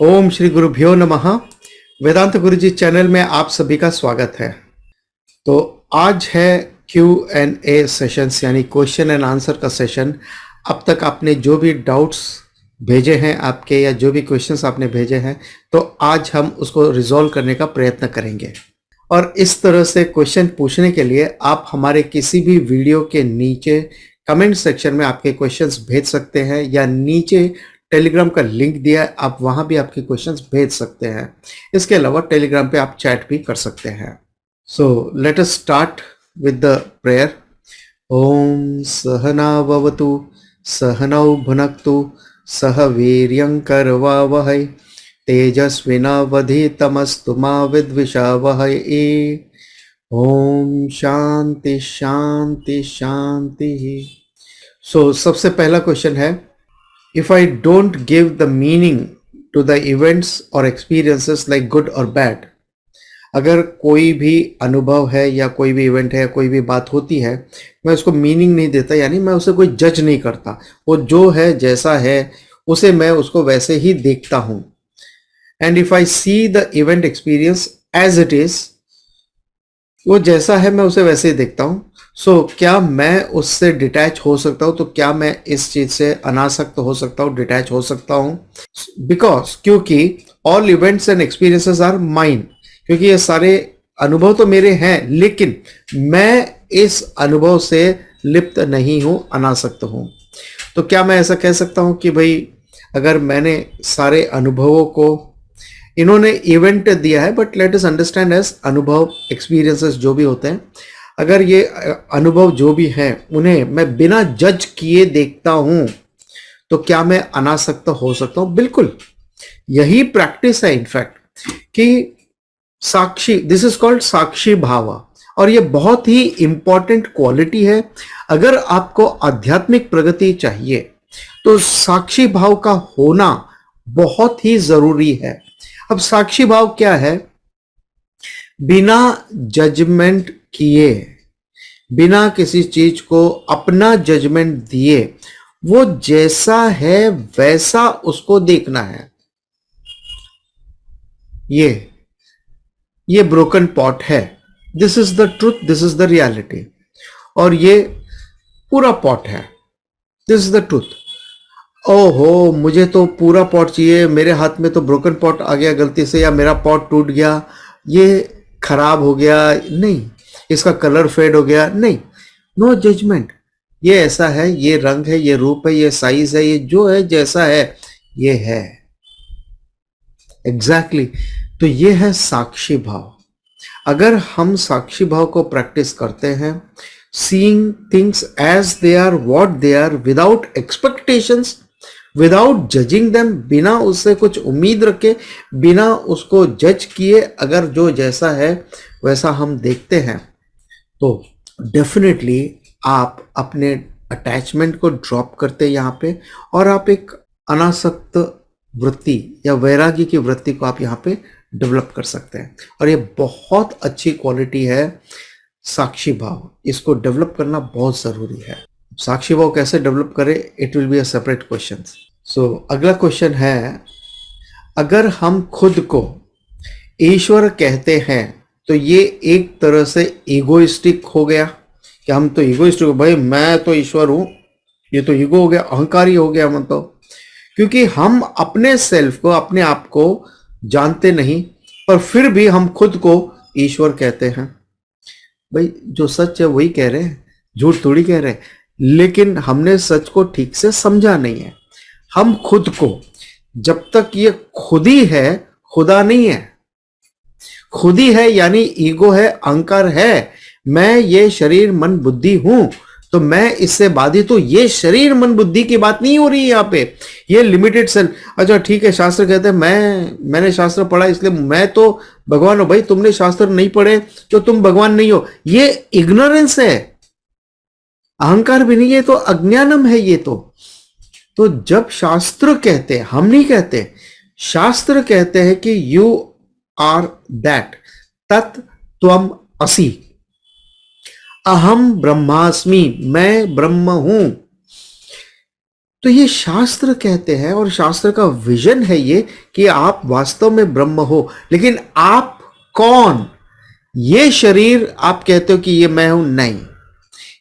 ओम श्री गुरुभ्यो नमः। वेदांत गुरुजी चैनल में आप सभी का स्वागत है। तो आज है Q&A सेशंस यानी क्वेश्चन एंड आंसर का सेशन। अब तक आपने जो भी डाउट्स भेजे हैं आपके या जो भी क्वेश्चंस आपने भेजे हैं तो आज हम उसको रिजॉल्व करने का प्रयत्न करेंगे। और इस तरह से क्वेश्चन पूछने के लिए आप हमारे किसी भी वीडियो के नीचे कमेंट सेक्शन में आपके क्वेश्चंस भेज सकते हैं या नीचे टेलीग्राम का लिंक दिया है, आप वहां भी आपके क्वेश्चंस भेज सकते हैं। इसके अलावा टेलीग्राम पे आप चैट भी कर सकते हैं। So let us start with the prayer. ओम सहना भवतु सहनौ भुनक्तु सह वीर्यं करवावहै तेजस्विनावधीतमस्तु मा विद्विषावहै। ओम शांति शांति शांति। सो सबसे पहला क्वेश्चन है, if I don't give the meaning to the events or experiences like good or bad, अगर कोई भी अनुभव है या कोई भी इवेंट है या कोई भी बात होती है मैं उसको मीनिंग नहीं देता, यानी मैं उसे कोई जज नहीं करता, वो जो है जैसा है उसे मैं उसको वैसे ही देखता हूं। And if I see the event experience as it is, वो जैसा है मैं उसे वैसे ही देखता हूं। सो क्या मैं उससे डिटैच हो सकता हूं? तो क्या मैं इस चीज से अनासक्त हो सकता हूं, डिटैच हो सकता हूं? बिकॉज क्योंकि all events and experiences are mind, क्योंकि ये सारे अनुभव तो मेरे हैं लेकिन मैं इस अनुभव से लिप्त नहीं हूं, अनासक्त हूं। तो क्या मैं ऐसा कह सकता हूं कि भाई अगर मैंने सारे अनुभवों को, इन्होंने इवेंट दिया है but let us understand as अनुभव, एक्सपीरियंसेस जो भी होते हैं, अगर ये अनुभव जो भी हैं उन्हें मैं बिना जज किए देखता हूं तो क्या मैं अनासक्त हो सकता हूं? बिल्कुल, यही प्रैक्टिस है इनफैक्ट कि साक्षी, दिस इज कॉल्ड साक्षी भाव। और ये बहुत ही इंपॉर्टेंट क्वालिटी है। अगर आपको आध्यात्मिक प्रगति चाहिए तो साक्षी भाव का होना बहुत ही जरूरी है। अब साक्षी भाव क्या है? बिना जजमेंट किए, बिना किसी चीज को अपना जजमेंट दिए, वो जैसा है वैसा उसको देखना है। ये ब्रोकन पॉट है। This is the truth, this is the reality. और ये पूरा पॉट है। This is the truth. ओहो, मुझे तो पूरा पॉट चाहिए, मेरे हाथ में तो ब्रोकन पॉट आ गया गलती से, या मेरा पॉट टूट गया, ये खराब हो गया, नहीं, इसका कलर फेड हो गया, नहीं, नो जजमेंट। ये ऐसा है, ये रंग है, ये रूप है, ये साइज है, ये जो है जैसा है ये है एग्जैक्टली तो ये है साक्षी भाव। अगर हम साक्षी भाव को प्रैक्टिस करते हैं, seeing things as they are, what they are, without expectations, without judging them, बिना उससे कुछ उम्मीद रखे, बिना उसको जज किए, अगर जो जैसा है वैसा हम देखते हैं तो डेफिनेटली आप अपने अटैचमेंट को ड्रॉप करते हैं यहाँ पे, और आप एक अनासक्त वृत्ति या वैरागी की वृत्ति को आप यहाँ पे डेवलप कर सकते हैं। और ये बहुत अच्छी क्वालिटी है साक्षी भाव, इसको डेवलप करना बहुत जरूरी है। साक्षी भाव कैसे डेवलप करें, it will be a separate question. So अगला क्वेश्चन है, अगर हम खुद को ईश्वर कहते हैं तो ये एक तरह से ईगोइस्टिक हो गया कि हम तो ईगोइस्टिक, भाई मैं तो ईश्वर हूं, ये तो ईगो हो गया, अहंकारी हो गया मतलब, क्योंकि हम अपने सेल्फ को, अपने आप को जानते नहीं पर फिर भी हम खुद को ईश्वर कहते हैं। भाई जो सच है वही कह रहे हैं, झूठ थोड़ी कह रहे हैं, लेकिन हमने सच को ठीक से समझा नहीं है। हम खुद को, जब तक ये खुद ही है, खुदा नहीं है, खुद ही है यानी ईगो है, अहंकार है, मैं ये शरीर मन बुद्धि हूं तो मैं इससे बाधित हूं। ये शरीर मन बुद्धि की बात नहीं हो रही है यहाँ पे, ये लिमिटेड सेल्फ। अच्छा ठीक है, शास्त्र कहते हैं मैंने शास्त्र पढ़ा इसलिए मैं तो भगवान हूं। भाई तुमने शास्त्र नहीं पढ़े तो तुम भगवान नहीं हो, ये इग्नोरेंस है, अहंकार भी नहीं है, तो अज्ञानम है ये तो जब शास्त्र कहते हैं, हम नहीं कहते, शास्त्र कहते हैं कि यू आर दैट, तत् त्वम असि, अहम ब्रह्मास्मि, मैं ब्रह्म हूं। तो ये शास्त्र कहते हैं और शास्त्र का विजन है ये कि आप वास्तव में ब्रह्म हो। लेकिन आप कौन? ये शरीर आप कहते हो कि ये मैं हूं, नहीं।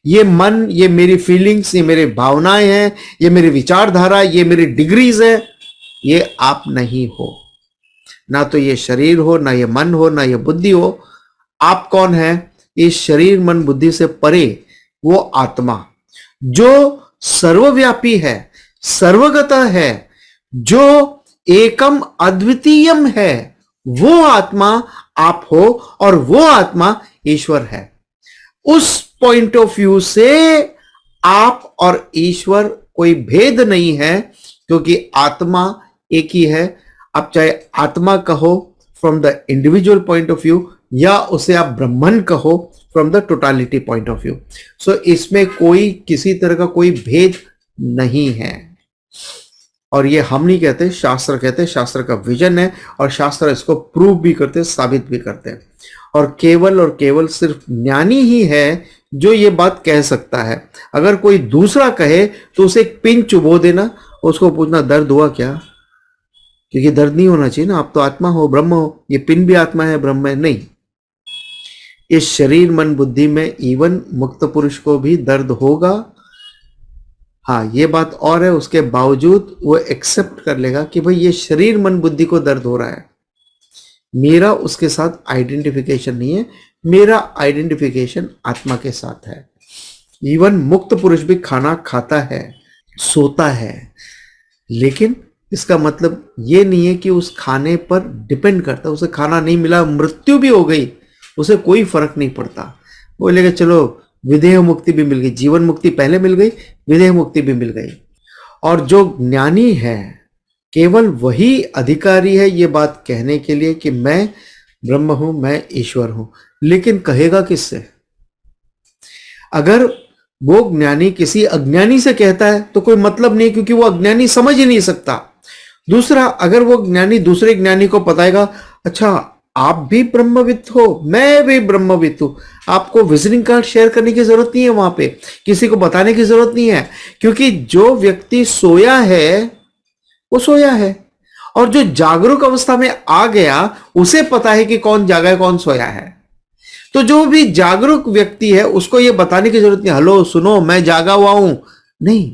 ये मन, ये मेरी फीलिंग्स, ये मेरी भावनाएं हैं, ये मेरी विचारधारा, ये मेरी डिग्रीज है, ये आप नहीं हो। ना तो ये शरीर हो, ना ये मन हो, ना ये बुद्धि हो। आप कौन है? इस शरीर मन बुद्धि से परे वो आत्मा जो सर्वव्यापी है, सर्वगत है, जो एकम अद्वितीयम है, वो आत्मा आप हो और वो आत्मा ईश्वर है। उस पॉइंट ऑफ व्यू से आप और ईश्वर कोई भेद नहीं है, क्योंकि आत्मा एक ही है। आप चाहे आत्मा कहो from the individual point of view, या उसे आप ब्रह्मन कहो from the totality point of view. So इसमें कोई किसी तरह का कोई भेद नहीं है। और ये हम नहीं कहते, शास्त्र कहते, शास्त्र का विजन है और शास्त्र इसको प्रूव भी करते, साबित भी करते हैं। और केवल सिर्फ ज्ञानी ही है जो ये बात कह सकता है। अगर कोई दूसरा कहे तो उसे एक पिन चुभो देना, उसको पूछना दर्द हुआ क्या, क्योंकि दर्द नहीं होना चाहिए ना, आप तो आत्मा हो, ब्रह्म हो। ये पिन भी आत्मा है, ब्रह्म है नहीं। इस शरीर मन बुद्धि में इवन मुक्त पुरुष को भी दर्द होगा। हाँ, ये बात और है, उसके बावजूद वो एक्सेप्ट कर लेगा कि भाई ये शरीर मन बुद्धि को दर्द हो रहा है, मेरा उसके साथ आइडेंटिफिकेशन नहीं है, मेरा आइडेंटिफिकेशन आत्मा के साथ है। इवन मुक्त पुरुष भी खाना खाता है, सोता है, लेकिन इसका मतलब ये नहीं है कि उस खाने पर डिपेंड करता। उसे खाना नहीं मिला, मृत्यु भी हो गई, उसे कोई फर्क नहीं पड़ता। वो बोलेगा चलो विदेह मुक्ति भी मिल गई, जीवन मुक्ति पहले मिल गई, विदेह मुक्ति भी मिल गई। और जो ज्ञानी है केवल वही अधिकारी है ये बात कहने के लिए कि मैं ब्रह्म हूं, मैं ईश्वर हूं। लेकिन कहेगा किससे? अगर वो ज्ञानी किसी अज्ञानी से कहता है तो कोई मतलब नहीं, क्योंकि वो अज्ञानी समझ ही नहीं सकता। दूसरा, अगर वो ज्ञानी दूसरे ज्ञानी को बताएगा, अच्छा आप भी ब्रह्मविद हो, मैं भी ब्रह्मविद हूं, आपको विजिटिंग कार्ड शेयर करने की जरूरत नहीं है, वहां पे किसी को बताने की जरूरत नहीं है, क्योंकि जो व्यक्ति सोया है वो सोया है, और जो जागरूक अवस्था में आ गया उसे पता है कि कौन जागा है, कौन सोया है। तो जो भी जागरूक व्यक्ति है उसको ये बताने की जरूरत नहीं, हेलो सुनो मैं जागा हुआ हूं, नहीं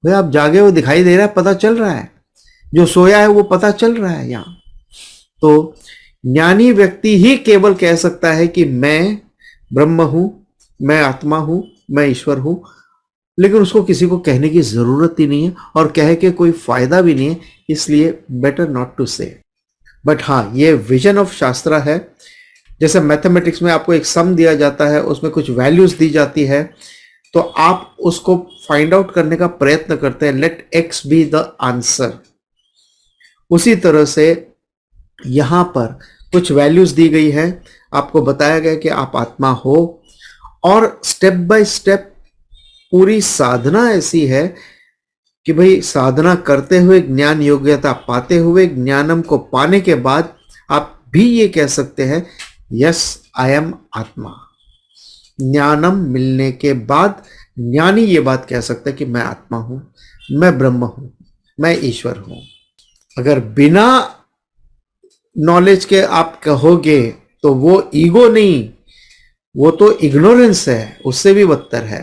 भाई, आप जागे हुए दिखाई दे रहा है, पता चल रहा है, जो सोया है वो पता चल रहा है यहां। तो ज्ञानी व्यक्ति ही केवल कह सकता है कि मैं ब्रह्म हूं, मैं आत्मा हूं, मैं ईश्वर हूं, लेकिन उसको किसी को कहने की जरूरत ही नहीं है, और कह के कोई फायदा भी नहीं है, इसलिए बेटर नॉट टू से। बट हाँ, ये विजन ऑफ शास्त्र है। जैसे मैथमेटिक्स में आपको एक सम दिया जाता है, उसमें कुछ वैल्यूज दी जाती है, तो आप उसको फाइंड आउट करने का प्रयत्न करते हैं, let X be the answer. उसी तरह से यहां पर कुछ वैल्यूज दी गई है, आपको बताया गया कि आप आत्मा हो, और स्टेप बाय स्टेप पूरी साधना ऐसी है कि भाई साधना करते हुए, ज्ञान योग्यता पाते हुए, ज्ञानम को पाने के बाद आप भी ये कह सकते हैं यस आई एम आत्मा। ज्ञानम मिलने के बाद ज्ञानी ये बात कह सकता है कि मैं आत्मा हूं, मैं ब्रह्म हूं, मैं ईश्वर हूं। अगर बिना नॉलेज के आप कहोगे तो वो ईगो नहीं, वो तो इग्नोरेंस है, उससे भी बदतर है।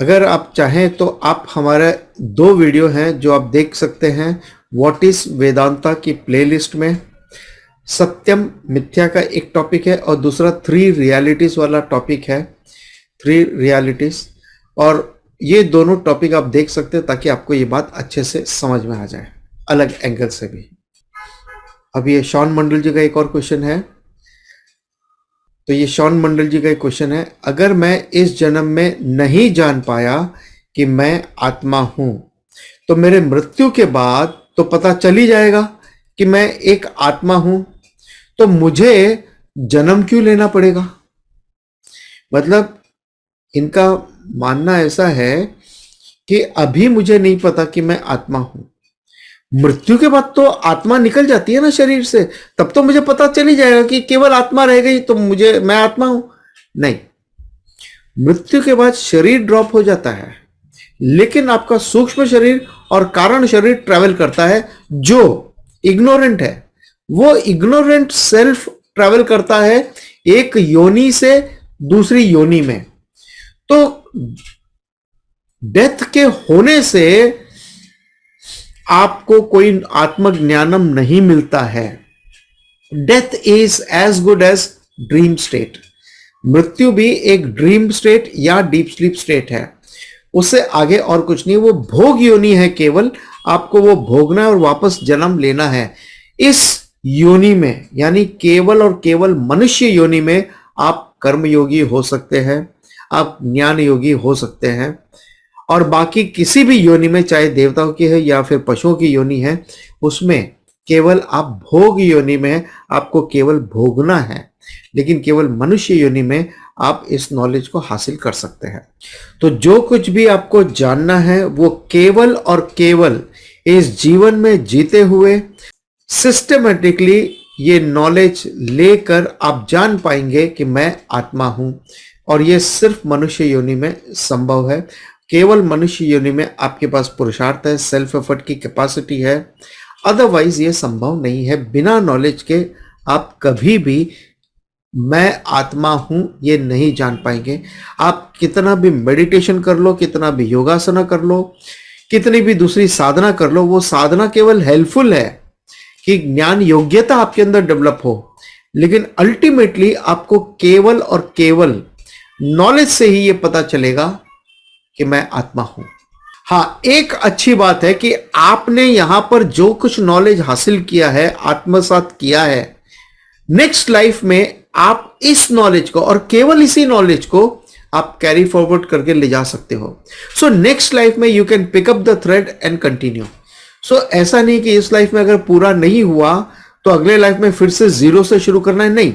अगर आप चाहें तो आप हमारे 2 वीडियो हैं जो आप देख सकते हैं व्हाट इज वेदांता की प्लेलिस्ट में। सत्यम मिथ्या का एक टॉपिक है और दूसरा 3 रियलिटीज वाला टॉपिक है, 3 रियलिटीज, और ये दोनों टॉपिक आप देख सकते हैं ताकि आपको ये बात अच्छे से समझ में आ जाए, अलग एंगल से भी। अब ये शॉन मंडल जी का एक और क्वेश्चन है, तो ये शॉन मंडल जी का एक क्वेश्चन है, अगर मैं इस जन्म में नहीं जान पाया कि मैं आत्मा हूं तो मेरे मृत्यु के बाद तो पता चल ही जाएगा कि मैं एक आत्मा हूं, तो मुझे जन्म क्यों लेना पड़ेगा? मतलब इनका मानना ऐसा है कि अभी मुझे नहीं पता कि मैं आत्मा हूं, मृत्यु के बाद तो आत्मा निकल जाती है ना शरीर से, तब तो मुझे पता चल ही जाएगा कि केवल आत्मा रह गई तो मैं आत्मा हूं। नहीं, मृत्यु के बाद शरीर ड्रॉप हो जाता है, लेकिन आपका सूक्ष्म शरीर और कारण शरीर ट्रैवल करता है। जो इग्नोरेंट है वो इग्नोरेंट सेल्फ ट्रैवल करता है एक योनि से दूसरी योनि में। तो डेथ के होने से आपको कोई आत्मज्ञानम नहीं मिलता है। Death is as good as dream state. मृत्यु भी एक ड्रीम स्टेट या डीप स्लीप स्टेट है, उससे आगे और कुछ नहीं। वो भोग योनि है, केवल आपको वो भोगना है और वापस जन्म लेना है। इस योनि में यानी केवल और केवल मनुष्य योनि में आप कर्मयोगी हो सकते हैं, आप ज्ञान योगी हो सकते हैं। और बाकी किसी भी योनि में, चाहे देवताओं की है या फिर पशुओं की योनि है, उसमें केवल आप भोग योनि में आपको केवल भोगना है। लेकिन केवल मनुष्य योनि में आप इस नॉलेज को हासिल कर सकते हैं। तो जो कुछ भी आपको जानना है वो केवल और केवल इस जीवन में जीते हुए सिस्टमेटिकली ये नॉलेज लेकर आप जान पाएंगे कि मैं आत्मा हूं। और ये सिर्फ मनुष्य योनि में संभव है। केवल मनुष्य योनि में आपके पास पुरुषार्थ है, सेल्फ एफर्ट की कैपेसिटी है, अदरवाइज ये संभव नहीं है। बिना नॉलेज के आप कभी भी मैं आत्मा हूं ये नहीं जान पाएंगे। आप कितना भी मेडिटेशन कर लो, कितना भी योगासना कर लो, कितनी भी दूसरी साधना कर लो, वो साधना केवल हेल्पफुल है कि ज्ञान योग्यता आपके अंदर डेवलप हो। लेकिन अल्टीमेटली आपको केवल और केवल नॉलेज से ही ये पता चलेगा कि मैं आत्मा हूं। हाँ, एक अच्छी बात है कि आपने यहां पर जो कुछ नॉलेज हासिल किया है, आत्मसात किया है, नेक्स्ट लाइफ में आप इस नॉलेज को और केवल इसी नॉलेज को आप कैरी फॉरवर्ड करके ले जा सकते हो। सो नेक्स्ट लाइफ में you can pick up the thread and continue. So ऐसा नहीं कि इस लाइफ में अगर पूरा नहीं हुआ तो अगले लाइफ में फिर से जीरो से शुरू करना है, नहीं।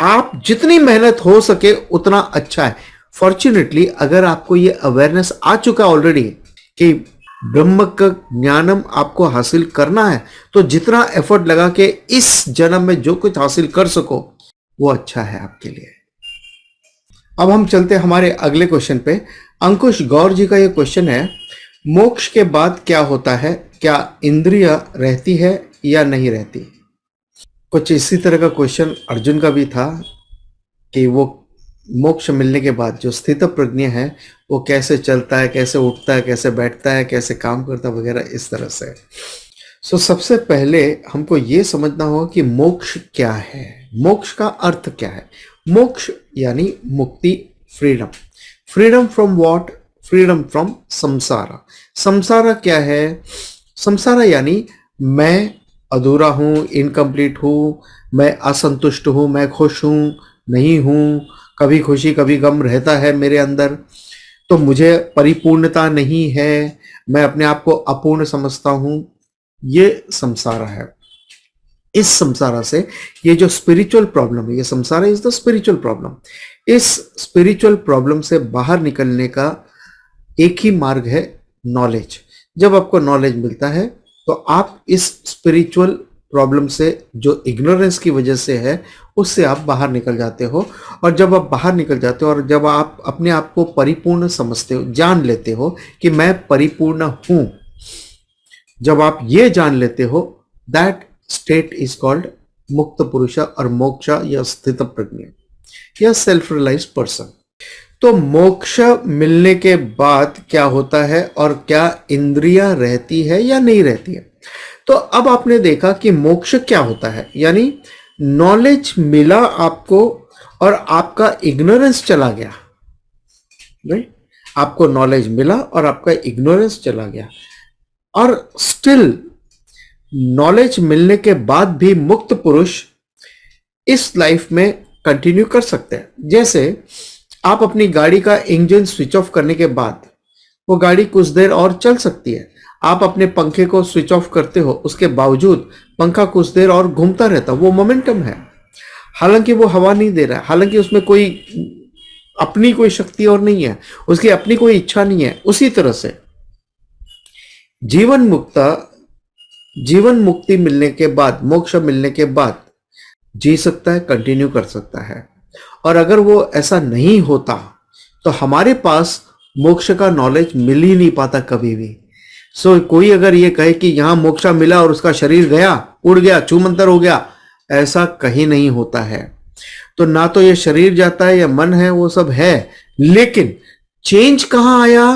आप जितनी मेहनत हो सके उतना अच्छा है। फॉर्चुनेटली अगर आपको ये अवेयरनेस आ चुका ऑलरेडी कि ब्रह्म का ज्ञानम आपको हासिल करना है, तो जितना एफर्ट लगा के इस जन्म में जो कुछ हासिल कर सको वो अच्छा है आपके लिए। अब हम चलते हैं हमारे अगले क्वेश्चन पे। अंकुश गौर जी का ये क्वेश्चन है, मोक्ष के बाद क्या होता है? क्या इंद्रिय रहती है या नहीं रहती? कुछ इसी तरह का क्वेश्चन अर्जुन का भी था कि वो मोक्ष मिलने के बाद जो स्थित प्रज्ञ है वो कैसे चलता है, कैसे उठता है, कैसे बैठता है, कैसे काम करता है, वगैरह इस तरह से। सो सबसे पहले हमको ये समझना होगा कि मोक्ष क्या है, मोक्ष का अर्थ क्या है। मोक्ष यानी मुक्ति, freedom. Freedom from what? Freedom from संसारा। संसारा क्या है? संसारा यानी मैं अधूरा हूं, इनकम्प्लीट हूं, मैं असंतुष्ट हूं, मैं खुश हूं, नहीं हूं, कभी खुशी कभी गम रहता है मेरे अंदर, तो मुझे परिपूर्णता नहीं है, मैं अपने आप को अपूर्ण समझता हूं। ये संसार है। इस संसार से ये जो स्पिरिचुअल प्रॉब्लम है, ये संसार इज द स्पिरिचुअल प्रॉब्लम। इस स्पिरिचुअल प्रॉब्लम से बाहर निकलने का एक ही मार्ग है, नॉलेज। जब आपको नॉलेज मिलता है तो आप इस स्पिरिचुअल प्रॉब्लम से, जो इग्नोरेंस की वजह से है, उससे आप बाहर निकल जाते हो। और जब आप बाहर निकल जाते हो और जब आप अपने आप को परिपूर्ण समझते हो, जान लेते हो कि मैं परिपूर्ण हूं, जब आप ये जान लेते हो, दैट स्टेट इज कॉल्ड मुक्त पुरुष और मोक्ष या स्थित प्रज्ञ या सेल्फ रियलाइज पर्सन। तो मोक्ष मिलने के बाद क्या होता है और क्या इंद्रियां रहती है या नहीं रहती है? तो अब आपने देखा कि मोक्ष क्या होता है, यानी नॉलेज मिला आपको और आपका इग्नोरेंस चला गया। राइट? आपको नॉलेज मिला और आपका इग्नोरेंस चला गया। और स्टिल नॉलेज मिलने के बाद भी मुक्त पुरुष इस लाइफ में कंटिन्यू कर सकते हैं। जैसे आप अपनी गाड़ी का इंजन स्विच ऑफ करने के बाद वो गाड़ी कुछ देर और चल सकती है। आप अपने पंखे को स्विच ऑफ करते हो, उसके बावजूद पंखा कुछ देर और घूमता रहता, वो मोमेंटम है। हालांकि वो हवा नहीं दे रहा है, हालांकि उसमें कोई अपनी कोई शक्ति और नहीं है, उसकी अपनी कोई इच्छा नहीं है। उसी तरह से जीवन मुक्ति मिलने के बाद, मोक्ष मिलने के बाद जी सकता है, कंटिन्यू कर सकता है। और अगर वो ऐसा नहीं होता तो हमारे पास मोक्ष का नॉलेज मिल ही नहीं पाता कभी भी। सो कोई अगर ये कहे कि यहां मोक्ष मिला और उसका शरीर गया, उड़ गया, छूमंतर हो गया, ऐसा कहीं नहीं होता है। तो ना तो ये शरीर जाता है या मन है, वो सब है, लेकिन चेंज कहां आया?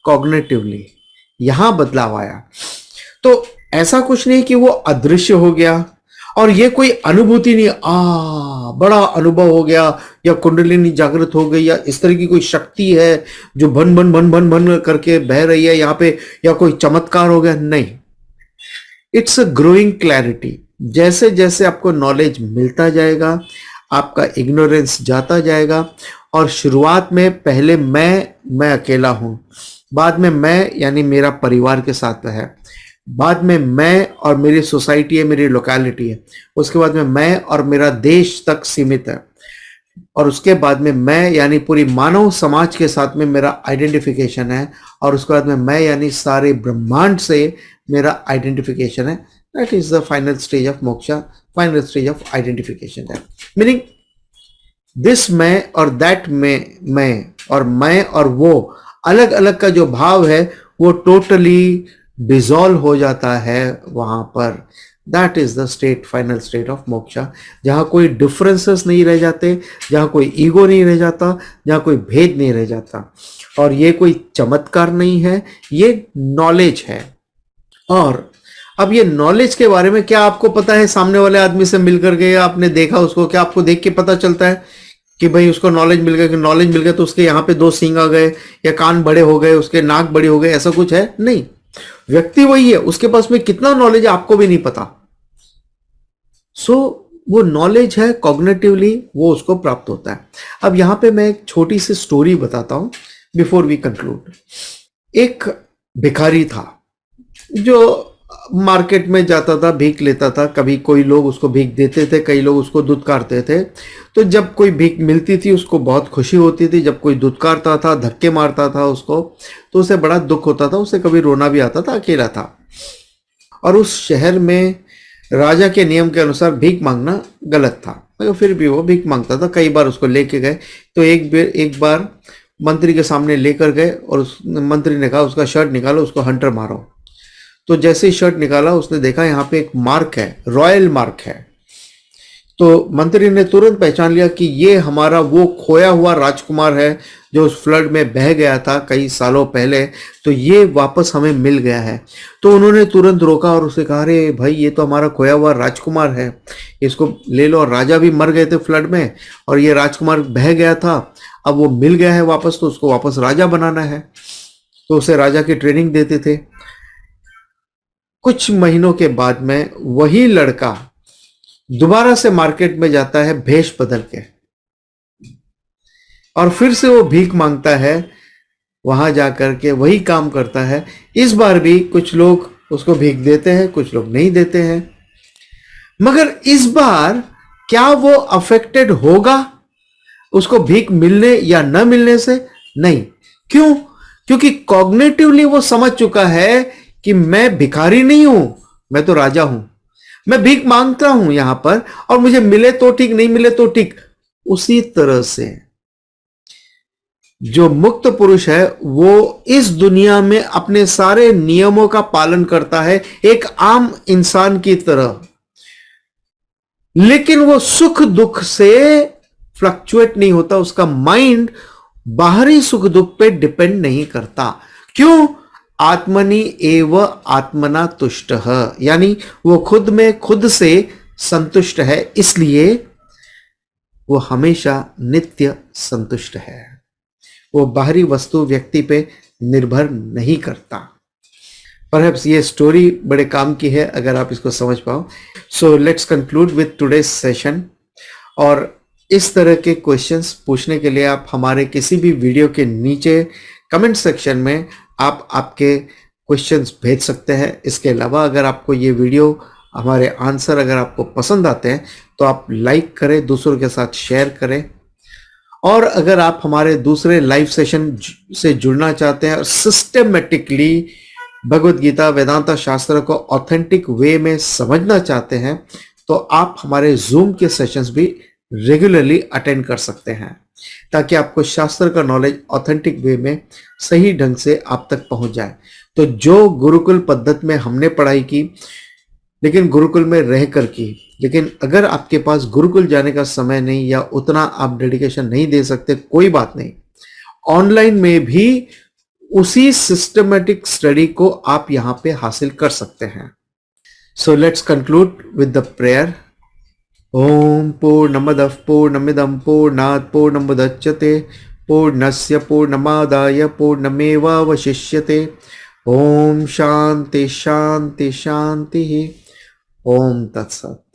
कॉग्निटिवली, यहां बदलाव आया। तो ऐसा कुछ नहीं कि वो अदृश्य हो गया और ये कोई अनुभूति नहीं, बड़ा अनुभव हो गया या कुंडलिनी जागृत हो गई या इस तरह की कोई शक्ति है जो भन भन भन भन भन करके बह रही है यहां पे, या कोई चमत्कार हो गया, नहीं। It's a growing clarity. जैसे जैसे आपको नॉलेज मिलता जाएगा, आपका इग्नोरेंस जाता जाएगा। और शुरुआत में पहले मैं अकेला हूं, बाद में मैं यानी मेरा परिवार के साथ है, बाद में मैं और मेरी सोसाइटी है, मेरी लोकेलिटी है, उसके बाद में मैं और मेरा देश तक सीमित है, और उसके बाद में मैं यानी पूरी मानव समाज के साथ में मेरा आइडेंटिफिकेशन है, और उसके बाद में मैं यानी सारे ब्रह्मांड से मेरा आइडेंटिफिकेशन है। That is the final stage of moksha, final stage of identification है। मीनिंग दिस मैं और दैट मैं और मैं और वो अलग अलग का जो भाव है वो टोटली डिसॉल्व हो जाता है वहां पर। That is the state, final state of moksha, जहां कोई डिफरेंसेस नहीं रह जाते, जहां कोई ईगो नहीं रह जाता, जहां कोई भेद नहीं रह जाता। और ये कोई चमत्कार नहीं है, ये नॉलेज है। और अब ये नॉलेज के बारे में क्या आपको पता है? सामने वाले आदमी से मिलकर के आपने देखा उसको, क्या आपको देख के पता चलता है कि भाई उसको नॉलेज मिल गया? कि नॉलेज मिल गया तो उसके यहाँ पे 2 सींग आ गए या कान बड़े हो गए, उसके नाक बड़ी हो गए, ऐसा कुछ है? नहीं। व्यक्ति वही है, उसके पास में कितना नॉलेज है आपको भी नहीं पता। सो वो नॉलेज है, कॉग्निटिवली वो उसको प्राप्त होता है। अब यहां पे मैं एक छोटी सी स्टोरी बताता हूं बिफोर वी कंक्लूड। एक भिखारी था जो मार्केट में जाता था, भीख लेता था। कभी कोई लोग उसको भीख देते थे, कई लोग उसको दुत्कारते थे। तो जब कोई भीख मिलती थी उसको बहुत खुशी होती थी, जब कोई दुत्कारता था, धक्के मारता था उसको, तो उसे बड़ा दुख होता था, उसे कभी रोना भी आता था, अकेला था। और उस शहर में राजा के नियम के अनुसार भीख मांगना गलत था, मगर फिर भी वो भीख मांगता था। कई बार उसको लेके गए, तो एक बार मंत्री के सामने लेकर गए और उस मंत्री ने कहा उसका शर्ट निकालो, उसको हंटर मारो। तो जैसे ही शर्ट निकाला उसने देखा यहाँ पे एक मार्क है, रॉयल मार्क है। तो मंत्री ने तुरंत पहचान लिया कि ये हमारा वो खोया हुआ राजकुमार है जो उस फ्लड में बह गया था कई सालों पहले, तो ये वापस हमें मिल गया है। तो उन्होंने तुरंत रोका और उसे कहा, अरे भाई ये तो हमारा खोया हुआ राजकुमार है, इसको ले लो। और राजा भी मर गए थे फ्लड में और ये राजकुमार बह गया था, अब वो मिल गया है वापस, तो उसको वापस राजा बनाना है। तो उसे राजा की ट्रेनिंग देते थे। कुछ महीनों के बाद में वही लड़का दोबारा से मार्केट में जाता है भेष बदल के, और फिर से वो भीख मांगता है, वहां जाकर के वही काम करता है। इस बार भी कुछ लोग उसको भीख देते हैं, कुछ लोग नहीं देते हैं। मगर इस बार क्या वो अफेक्टेड होगा उसको भीख मिलने या न मिलने से? नहीं। क्यों? क्योंकि कॉग्निटिवली वो समझ चुका है कि मैं भिखारी नहीं हूं, मैं तो राजा हूं। मैं भीख मांगता हूं यहां पर, और मुझे मिले तो ठीक, नहीं मिले तो ठीक। उसी तरह से जो मुक्त पुरुष है वो इस दुनिया में अपने सारे नियमों का पालन करता है एक आम इंसान की तरह, लेकिन वो सुख दुख से फ्लक्चुएट नहीं होता। उसका माइंड बाहरी सुख दुख पे डिपेंड नहीं करता। क्यों? आत्मनि एव आत्मना तुष्ट, यानी वो खुद में खुद से संतुष्ट है, इसलिए वो हमेशा नित्य संतुष्ट है। वो बाहरी वस्तु व्यक्ति पे निर्भर नहीं करता। परहैप्स ये स्टोरी बड़े काम की है अगर आप इसको समझ पाओ। सो let's conclude with today's session. और इस तरह के क्वेश्चंस पूछने के लिए आप हमारे किसी भी वीडियो के नीचे कमेंट सेक्शन में आप आपके क्वेश्चंस भेज सकते हैं। इसके अलावा अगर आपको ये वीडियो, हमारे आंसर अगर आपको पसंद आते हैं तो आप लाइक करें, दूसरों के साथ शेयर करें। और अगर आप हमारे दूसरे लाइव सेशन से जुड़ना चाहते हैं और सिस्टमेटिकली भगवत गीता वेदांता शास्त्र को ऑथेंटिक वे में समझना चाहते हैं तो आप हमारे जूम के सेशंस भी रेगुलरली अटेंड कर सकते हैं। ताकि आपको शास्त्र का नॉलेज ऑथेंटिक वे में सही ढंग से आप तक पहुंच जाए। तो जो गुरुकुल पद्धति में हमने पढ़ाई की, लेकिन गुरुकुल में रह कर की, लेकिन अगर आपके पास गुरुकुल जाने का समय नहीं या उतना आप डेडिकेशन नहीं दे सकते, कोई बात नहीं, ऑनलाइन में भी उसी सिस्टमेटिक स्टडी को आप यहां पे हासिल कर सकते हैं। So let's conclude with the prayer. ओम पूर्णमदः पूर्णमिदं पूर्णात् पूर्णमुदच्यते पूर्णस्य पूर्णमादाय पूर्णमेवावशिष्यते। ओम शांति शांति शांति। ओम तत्सत।